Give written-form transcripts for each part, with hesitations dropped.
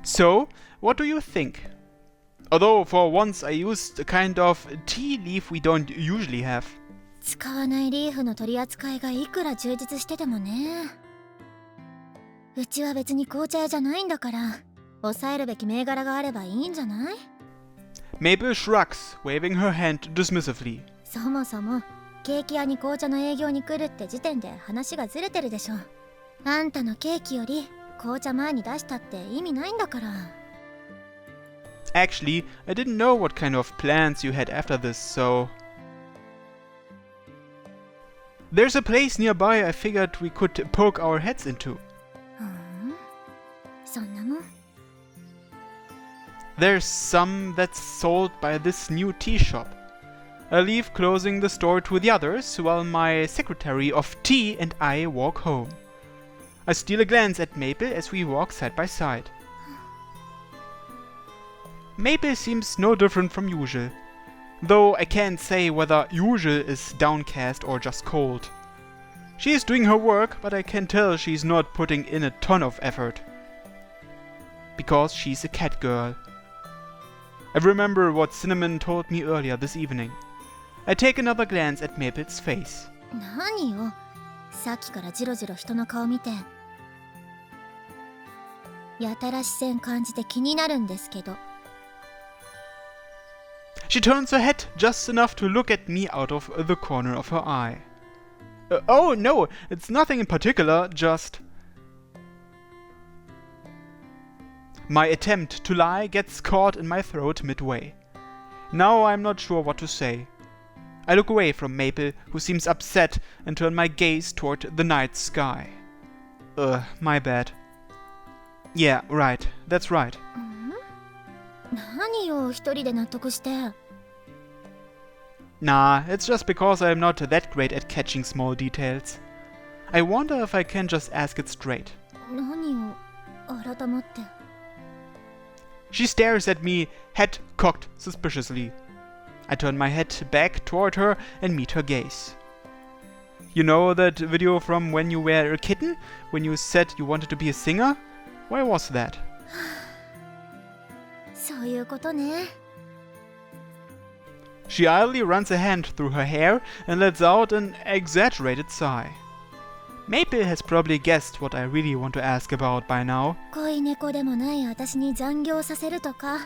So, what do you think? Although for once I used a kind of tea leaf we don't usually have. 使わないリーフの取り扱いがいくら充実しててもね。うちは別に紅茶屋じゃないんだから、抑えるべき銘柄があればいいんじゃない？ Maple shrugs, waving her hand dismissively. そもそもケーキ屋に紅茶の営業に来るって時点で話がずれてるでしょ。あんたのケーキより紅茶前に出したって意味ないんだから。Actually, I didn't know what kind of plans you had after this, so... There's a place nearby I figured we could poke our heads into. そんなもん。There's some that's sold by this new tea shop. I leave closing the store to the others while my secretary of tea and I walk home. I steal a glance at Maple as we walk side by side. Maple seems no different from usual, though I can't say whether usual is downcast or just cold. She is doing her work, but I can tell she's not putting in a ton of effort. Because she's a cat girl. I remember what Cinnamon told me earlier this evening. I take another glance at Maple's face. 何よ、さっきからジロジロ人の顔見て。やたら視線感じて気になるんですけど。She turns her head just enough to look at me out of the corner of her eye. Oh no, it's nothing in particular, just... My attempt to lie gets caught in my throat midway. Now I'm not sure what to say. I look away from Maple, who seems upset, and turn my gaze toward the night sky. My bad. Yeah, right, that's right. 何よ、一人で納得して。Nah, it's just because I'm not that great at catching small details. I wonder if I can just ask it straight. 何を改まって。She stares at me, head cocked suspiciously. I turn my head back toward her and meet her gaze. You know that video from when you were a kitten? When you said you wanted to be a singer? Why was that? そういうことね。She idly runs a hand through her hair and lets out an exaggerated sigh. Maple has probably guessed what I really want to ask about by now. 恋猫でもない私に残業させるとか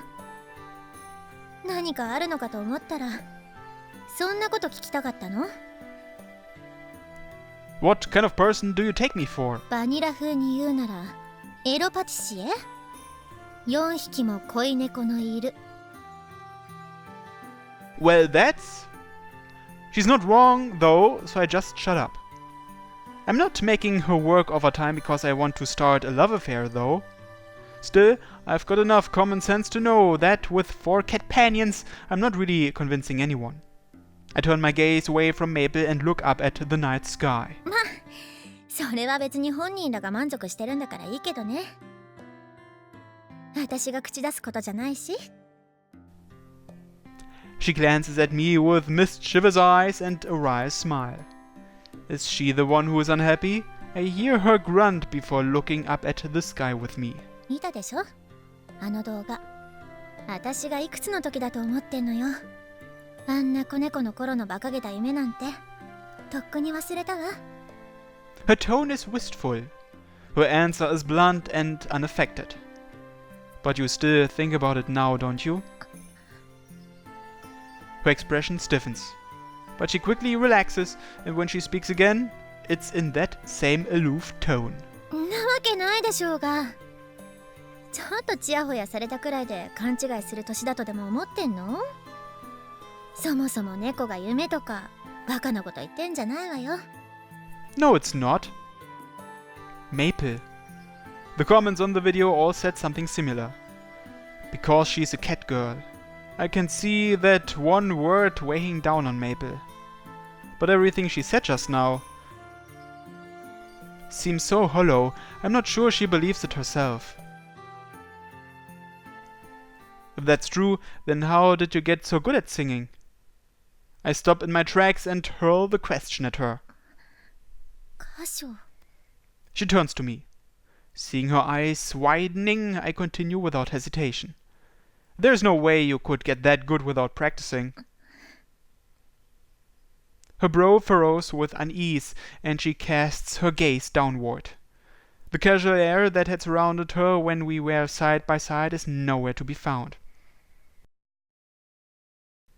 何かあるのかと思ったらそんなこと聞きたかったの？ What kind of person do you take me for? バニラ風に言うならエロパティシエ？4匹も恋猫のいる。Well, that's... She's not wrong, though, so I just shut up. I'm not making her work overtime because I want to start a love affair, though. Still, I've got enough common sense to know that with 4 catpanions, I'm not really convincing anyone. I turn my gaze away from Maple and look up at the night sky. まあ、それは別に本人らが満足してるんだからいいけどね。私が口出すことじゃないし。She glances at me with mischievous eyes and a wry smile. Is she the one who is unhappy? I hear her grunt before looking up at the sky with me. 見たでしょ？あの動画。私がいくつの時だと思ってんのよ。あんな子猫の頃の馬鹿げた夢なんてとっくに忘れたわ。Her tone is wistful. Her answer is blunt and unaffected. But you still think about it now, don't you? Her expression stiffens. But she quickly relaxes, and when she speaks again, it's in that same aloof tone. なわけないでしょうが。ちょっとチヤホヤされたくらいで勘違いする年だとでも思ってんの？そもそも猫が夢とかバカなこと言ってんじゃないわよ。No, it's not. Maple. The comments on the video all said something similar. Because she's a cat girl. I can see that one word weighing down on Maple. But everything she said just now seems so hollow, I'm not sure she believes it herself. If that's true, then how did you get so good at singing? I stop in my tracks and hurl the question at her. 歌唱。 She turns to me. Seeing her eyes widening, I continue without hesitation. There's no way you could get that good without practicing. Her brow furrows with unease, and she casts her gaze downward. The casual air that had surrounded her when we were side by side is nowhere to be found.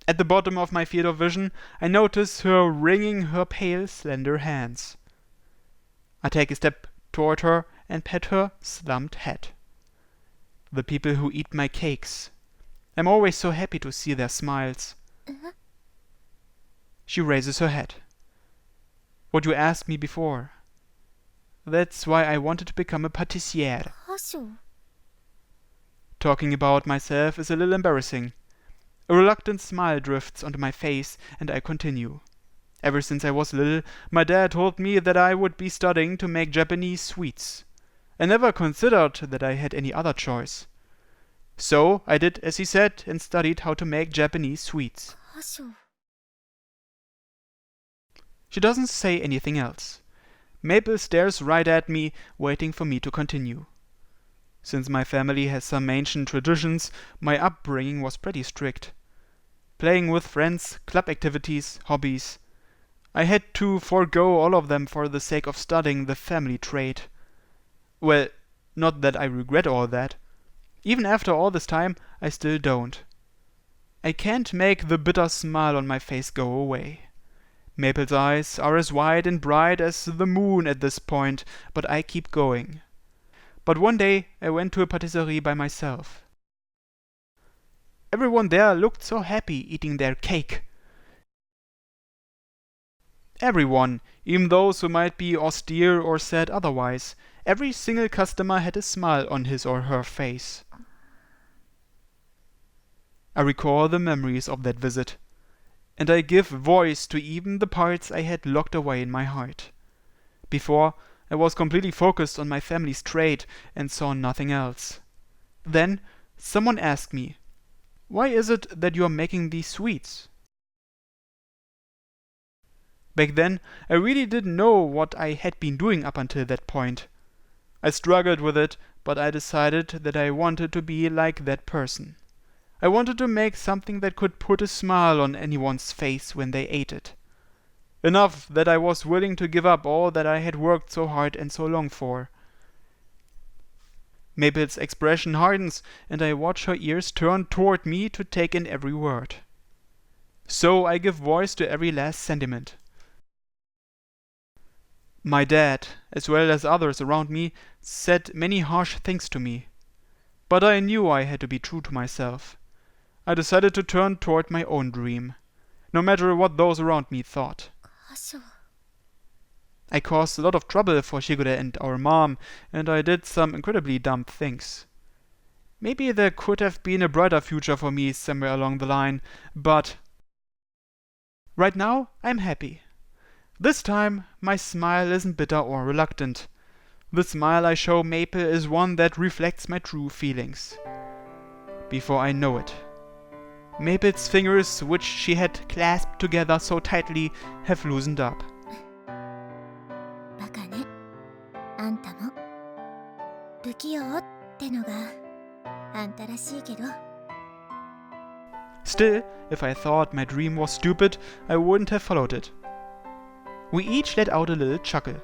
At the bottom of my field of vision, I notice her wringing her pale, slender hands. I take a step toward her and pet her slumped head. The people who eat my cakes. I'm always so happy to see their smiles. She raises her head. What you asked me before. That's why I wanted to become a pâtissière. Talking about myself is a little embarrassing. A reluctant smile drifts onto my face, and I continue. Ever since I was little, my dad told me that I would be studying to make Japanese sweets. I never considered that I had any other choice. So I did as he said and studied how to make Japanese sweets. She doesn't say anything else. Maple stares right at me, waiting for me to continue. Since my family has some ancient traditions, my upbringing was pretty strict. Playing with friends, club activities, hobbies. I had to forego all of them for the sake of studying the family trade. Well, not that I regret all that. Even after all this time, I still don't. I can't make the bitter smile on my face go away. Maple's eyes are as wide and bright as the moon at this point, but I keep going. But one day I went to a patisserie by myself. Everyone there looked so happy eating their cake. Everyone, even those who might be austere or sad otherwise, every single customer had a smile on his or her face. I recall the memories of that visit, and I give voice to even the parts I had locked away in my heart. Before, I was completely focused on my family's trade and saw nothing else. Then, someone asked me, "Why is it that you are making these sweets?" Back then, I really didn't know what I had been doing up until that point. I struggled with it, but I decided that I wanted to be like that person. I wanted to make something that could put a smile on anyone's face when they ate it. Enough that I was willing to give up all that I had worked so hard and so long for. Maple's expression hardens, and I watch her ears turn toward me to take in every word. So I give voice to every last sentiment. My dad, as well as others around me, said many harsh things to me. But I knew I had to be true to myself. I decided to turn toward my own dream, no matter what those around me thought. I caused a lot of trouble for Shigure and our mom, and I did some incredibly dumb things. Maybe there could have been a brighter future for me somewhere along the line, but right now I'm happy. This time my smile isn't bitter or reluctant. The smile I show Maple is one that reflects my true feelings. Before I know it, Maple's fingers, which she had clasped together so tightly, have loosened up. Still, if I thought my dream was stupid, I wouldn't have followed it. We each let out a little chuckle.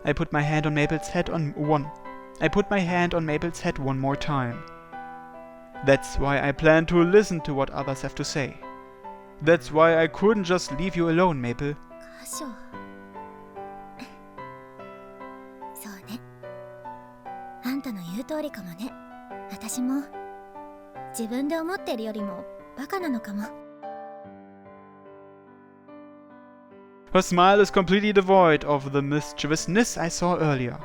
I put my hand on Maple's head one more time. That's why I plan to listen to what others have to say. That's why I couldn't just leave you alone, Maple. Her smile is completely devoid of the mischievousness I saw earlier.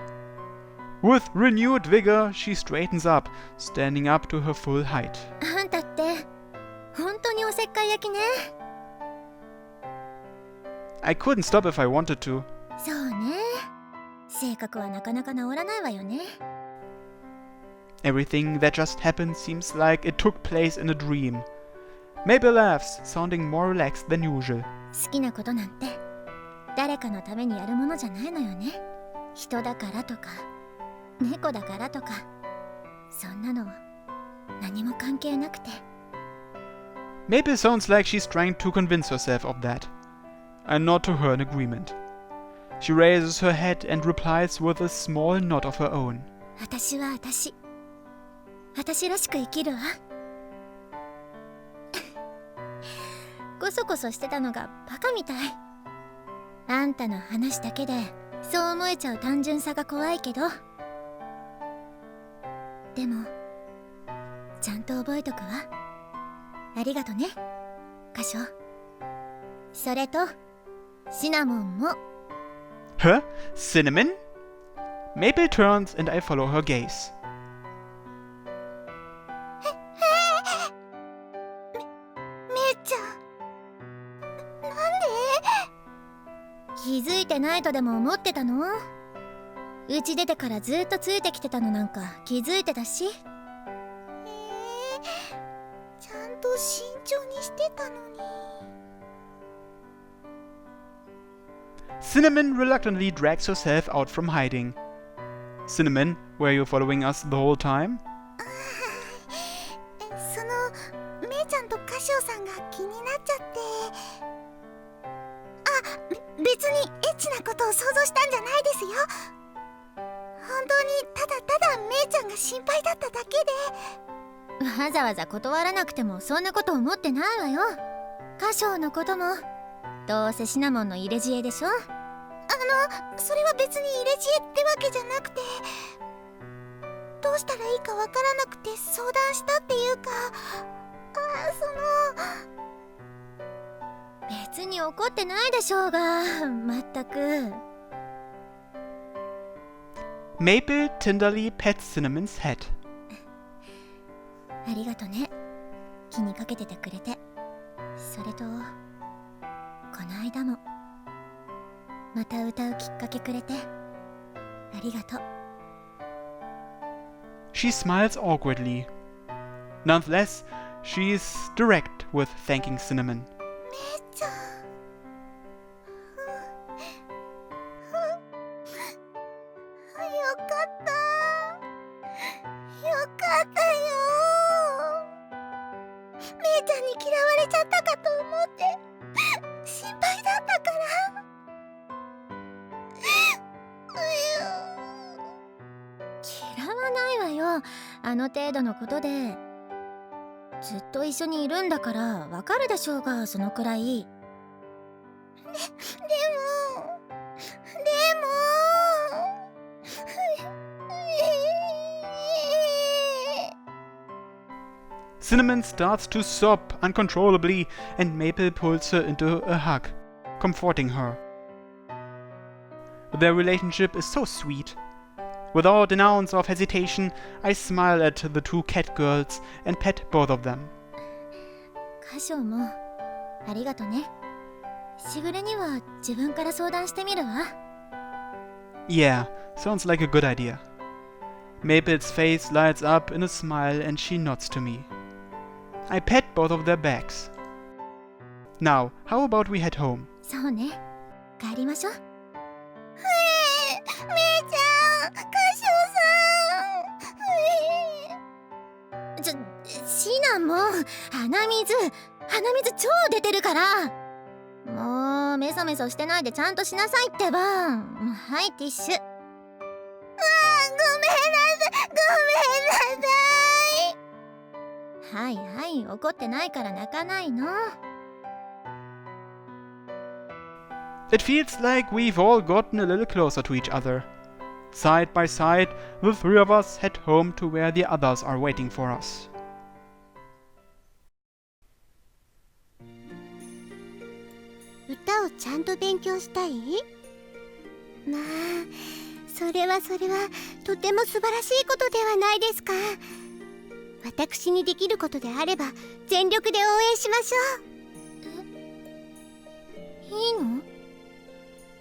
With renewed vigor, she straightens up, standing up to her full height. I couldn't stop if I wanted to. Everything that just happened seems like it took place in a dream. Maple laughs, sounding more relaxed than usual. 猫だからとかそんなの何も関係なくて。 Maple sounds like she's trying to convince herself of that. I nod to her in agreement. She raises her head and replies with a small nod of her own. 私は私らしく生きるわ。こそこそしてたのがバカみたい。あんたの話だけでそう思えちゃう単純さが怖いけど、でもちゃんと覚えとくわ。ありがとね、カショ。それとシナモンも。Huh? Cinnamon? Maple turns and I follow her gaze. めいちゃん、なんで？気づいてないとでも思ってたの？うち出てからずっとついてきてたのなんか気づいてたし。ちゃんと慎重にしてたのに。Cinnamon reluctantly drags herself out from hiding. Cinnamon, were you following us the whole time? そのめいちゃんとカシオさんが気になっちゃって。別にエッチなことを想像したんじゃないですよ。本当にただめいちゃんが心配だっただけで。わざわざ断らなくてもそんなこと思ってないわよ。カシオのこともどうせシナモンの入れ知恵でしょ。それは別に入れ知恵ってわけじゃなくて、どうしたらいいかわからなくて相談したっていうか、別に怒ってないでしょうが、まったく。Maple tenderly pets Cinnamon's head. ありがとね、気にかけててくれて。それとこの間もまた歌うきっかけくれてありがとう。 She smiles awkwardly. Nonetheless, she is direct with thanking Cinnamon. めいちゃん、よかったよ。めいちゃんに嫌われちゃったかと思って心配だったから。嫌わないわよ、あの程度のことで。ずっと一緒にいるんだからわかるでしょうが、そのくらい。でも Cinnamon starts to sob uncontrollably and Maple pulls her into a hug, comforting her. Their relationship is so sweet. Without an ounce of hesitation, I smile at the two cat girls and pet both of them. カショもありがとね。しぐれには自分から相談してみるわ。 Yeah, sounds like a good idea. Maple's face lights up in a smile and she nods to me. I pet both of their backs. Now, how about we head home? そうね、帰りましょう。めいちゃん、カシオさん。シナモン、鼻水超出てるから。もうメソメソしてないでちゃんとしなさいってば。はい、ティッシュ。ごめんなさい。はい、怒ってないから泣かないの。 It feels like we've all gotten a little closer to each other. Side by side, the three of us head home to where the others are waiting for us. 歌をちゃんと勉強したい？まあ、それはとても素晴らしいことではないですか。私にできることであれば全力で応援しましょう。いいの？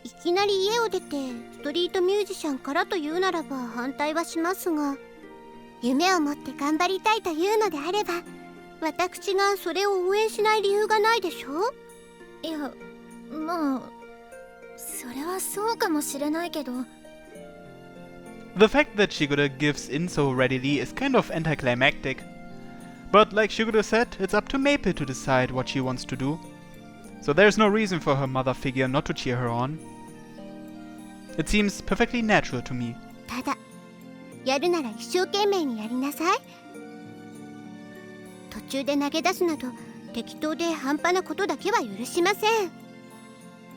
いきなり家を出てストリートミュージシャンからというならば反対はしますが、夢を持って頑張りたいというのであれば私がそれを応援しない理由がないでしょ。いや、まあそれはそうかもしれないけど。The fact that Shigure gives in so readily is kind of anticlimactic. But like Shigure said, it's up to Maple to decide what she wants to do. So there's no reason for her mother figure not to cheer her on. It seems perfectly natural to me. ただ、やるなら一生懸命にやりなさい。途中で投げ出すなど適当で半端なことだけは許しません。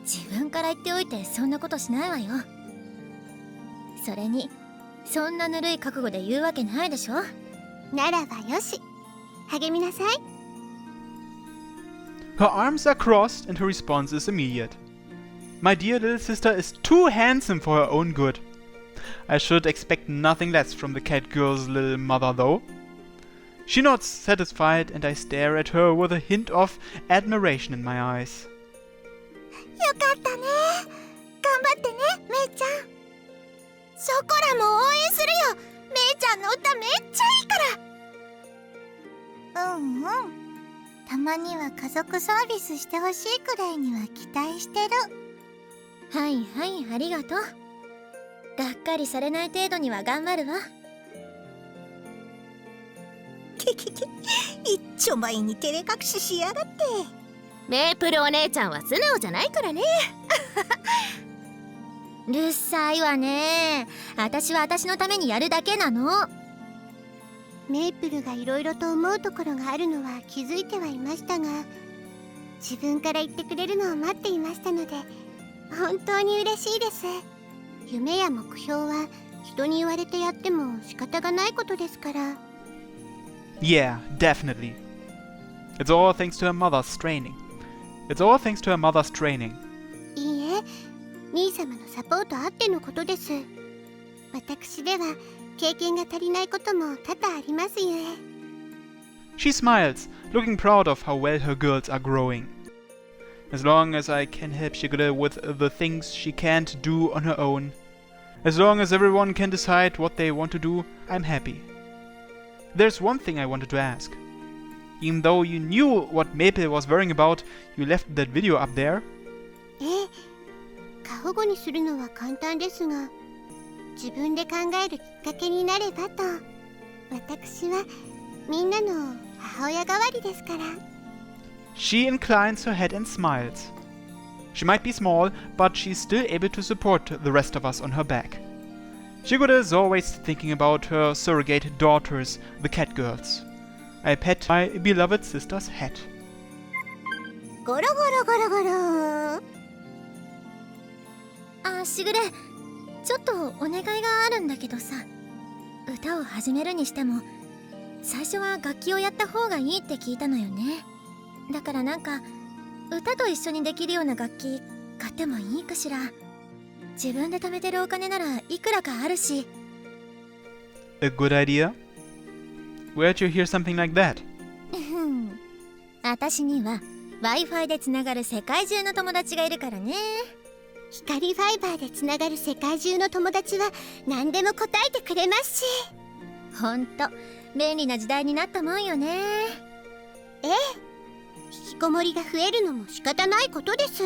自分から言っておいてそんなことしないわよ。それにそんなぬるい覚悟で言うわけないでしょ。ならばよし、励みなさい。Her arms are crossed and her response is immediate. My dear little sister is too handsome for her own good. I should expect nothing less from the cat girl's little mother though. She nods satisfied and I stare at her with a hint of admiration in my eyes. よかったね。頑張ってね、めいちゃん。ショコラも応援するよ。めいちゃんの歌めっちゃいいから。うんうん。たまには家族サービスしてほしいくらいには期待してる。はいはい、ありがとう。がっかりされない程度には頑張るわ。けけけ、一丁前に照れ隠ししやがって。メープルお姉ちゃんは素直じゃないからね。うるさいわね。私は私のためにやるだけなの。メープルがいろいろと思うところがあるのは気づいてはいましたが、自分から言ってくれるのを待っていましたので本当に嬉しいです。夢や目標は人に言われてやっても仕方がないことですから。 Yeah, definitely. It's all thanks to her mother's training. It's all thanks to her mother's training. いいえ、兄様のサポートあってのことです。私では経験が足りないことも多々ありますゆえ。 She smiles, looking proud of how well her girls are growing. As long as I can help Shigure with the things she can't do on her own, as long as everyone can decide what they want to do, I'm happy. There's one thing I wanted to ask. Even though you knew what Maple was worrying about, you left that video up there? ええ、過保護にするのは簡単ですが、自分で考えるきっかけになればと。私はみんなの母親代わりですから。 She inclines her head and smiles. She might be small, but she's still able to support the rest of us on her back. Shigure is always thinking about her surrogate daughters, the cat girls. I pet my beloved sister's head. ゴロゴロゴロゴロ。あ、しぐれ、ちょっとお願いがあるんだけどさ。歌を始めるにしても最初は楽器をやった方がいいって聞いたのよね。だからなんか歌と一緒にできるような楽器買ってもいいかしら。自分で貯めてるお金ならいくらかあるし。 A good idea? Where'd you hear something like that? 私には Wi-Fi でつながる世界中の友達がいるからね。光ファイバーでつながる世界中の友達は何でも答えてくれますし。ほんと便利な時代になったもんよね。ええ、引きこもりが増えるのも仕方ないことです。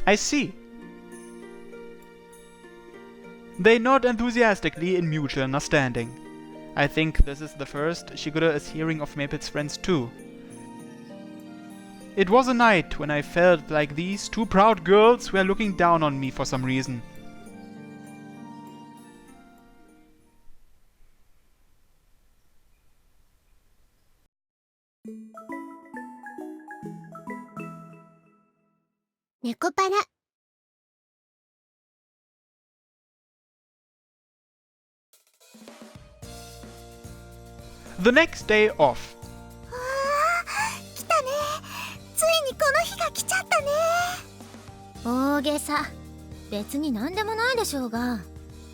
I see. They nod enthusiastically in mutual understanding. I think this is the first Shigure is hearing of Maple's friends too. It was a night when I felt like these two proud girls were looking down on me for some reason. Neko para. The next day off. 来たね。ついにこの日が来ちゃったね。大げさ。別に何でもないでしょうが。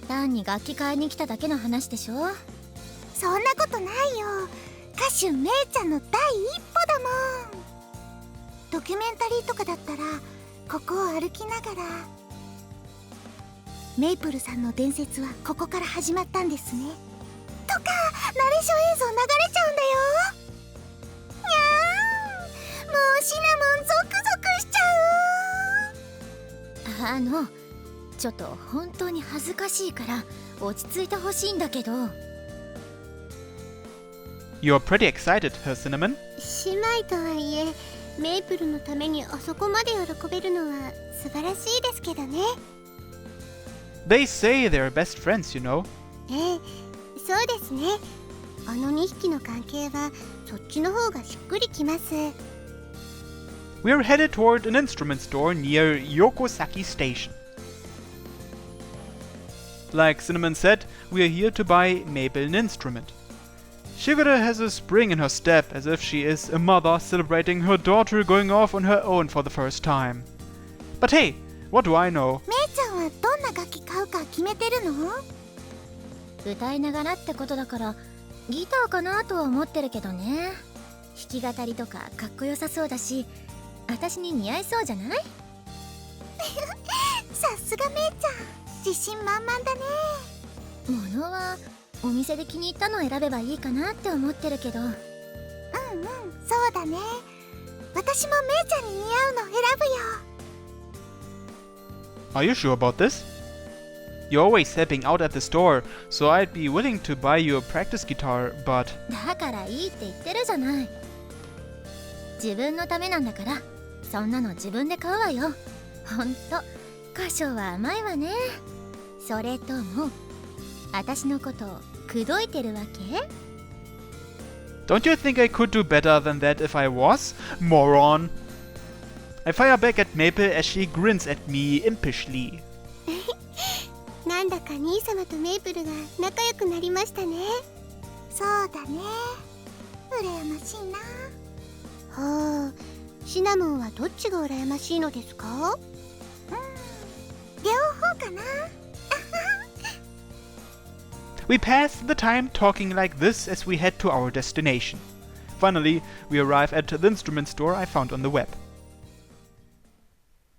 単に楽器買いに来ただけの話でしょ。そんなことないよ。歌手めいちゃんの第一歩だもん。ドキュメンタリーとかだったらここを歩きながら。メイプルさんの伝説はここから始まったんですね。とかナレーション映像流れちゃうんだよ。にゃーん、もうシナモンゾクゾクしちゃう。ちちょっと本当に恥ずかしいから落ち着いてほしいんだけど。 You're pretty excited, Her Cinnamon. 姉妹とはいえメイプルのためにあそこまで喜べるのは素晴らしいですけどね。 They say they're best friends, you know. ええ、そうですね。あの2匹の関係はそっちの方がしっくりきます。 We're headed toward an instrument store near Yokosaki Station. Like Cinnamon said, we're here to buy Maple an instrument. Shigure has a spring in her step, as if she is a mother celebrating her daughter going off on her own for the first time. But hey, what do I know? めいちゃんはどんな楽器買うか決めてるの？歌いながらってことだからギターかなとは思ってるけどね。弾き語りとかかっこよさそうだし、私に似合いそうじゃない？さすがめいちゃん、自信満々だね。物はお店で気に入ったのを選べばいいかなって思ってるけど。うんうん、そうだね。私もめいちゃんに似合うの選ぶよ。 Are you sure about this? You're always helping out at the store, so I'd be willing to buy you a practice guitar, but... だからいいって言ってるじゃない。自分のためなんだから、そんなの自分で買うわよ。ほんと歌唱は甘いわね。それとも私のことを口説いてるわけ？ Don't you think I could do better than that if I was? Moron! I fire back at Maple as she grins at me impishly. なんだか兄様とメイプルが仲良くなりましたね。そうだね、羨ましいな。はあ、シナモンはどっちが羨ましいのですか？両方かな。We pass the time talking like this as we head to our destination. Finally, we arrive at the instrument store I found on the web.